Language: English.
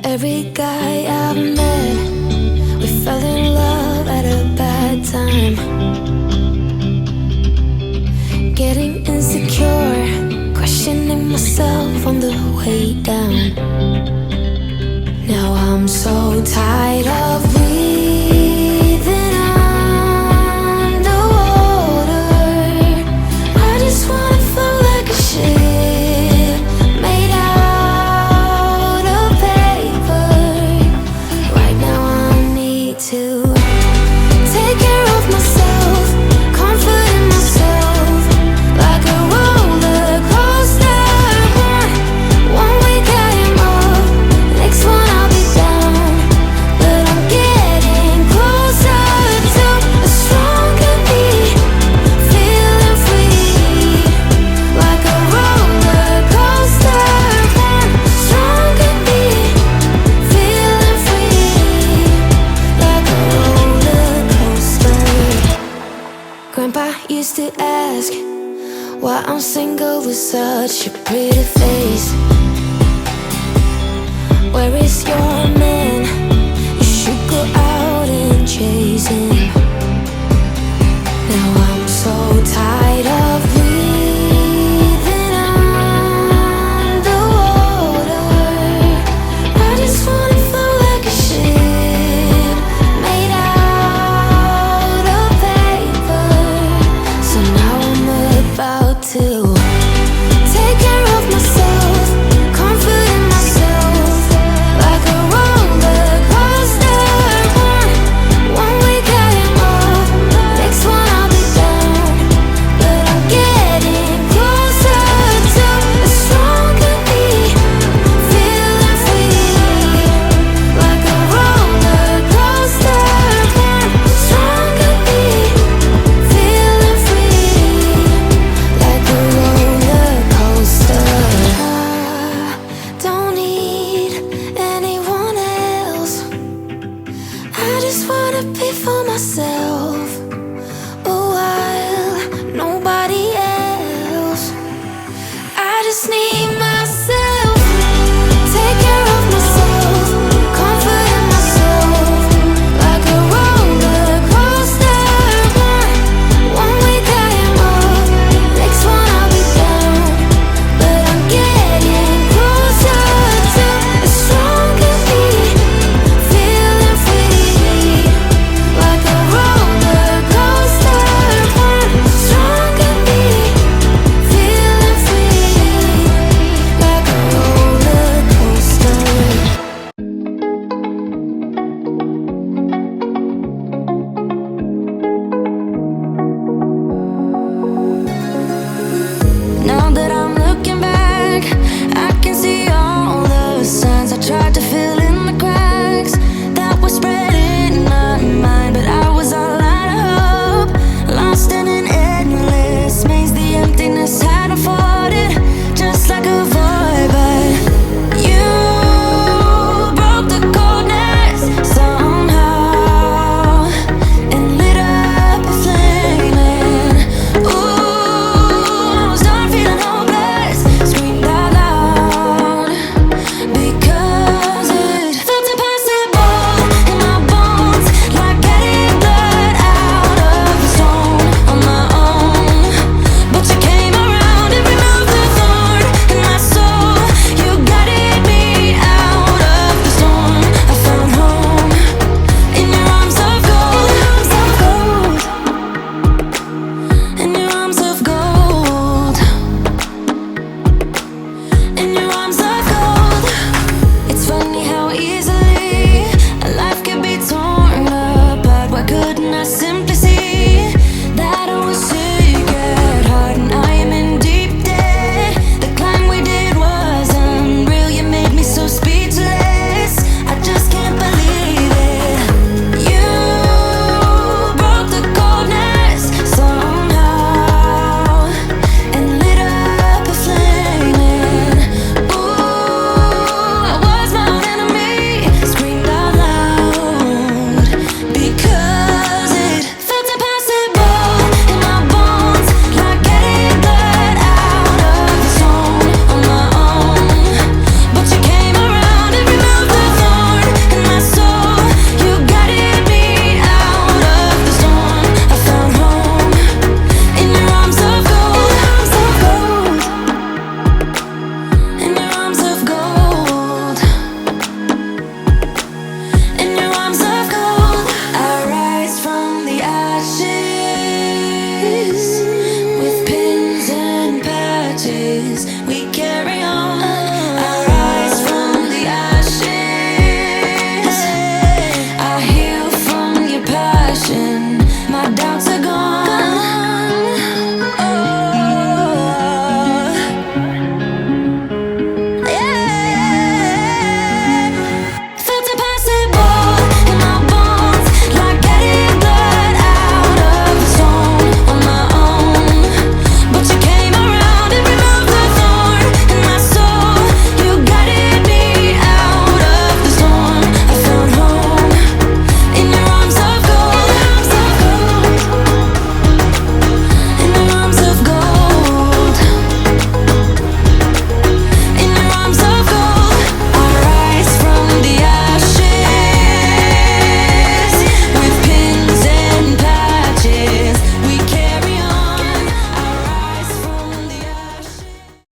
Every guy I've met, we fell in love at a bad time. Getting insecure, questioning myself on the way down. Now I'm so tired of breathing underwater. I just wanna float like a ship made out of paper. Right now I need to take care of myself, comfort in myself, like a roller coaster. One week I am up, next one I'll be down. But I'm getting closer to a stronger me, feeling free, like a roller coaster. One stronger me, feeling free, like a roller coaster. Grandpa used to ask why I'm single with such a pretty face. Where is your man? You should go out and chase him. Now I'm so tired of breathing underwater. I just wanna float like a ship made out of paper. So now I'm about to take care of myself, comfort in myself, like a roller coaster. One week I am up, next one I'll be down. But I'm getting closer to a stronger me, feeling free, like a roller coaster. One stronger me, feeling free, like a roller coaster. I don't need anyone else. I just wanna be for myself.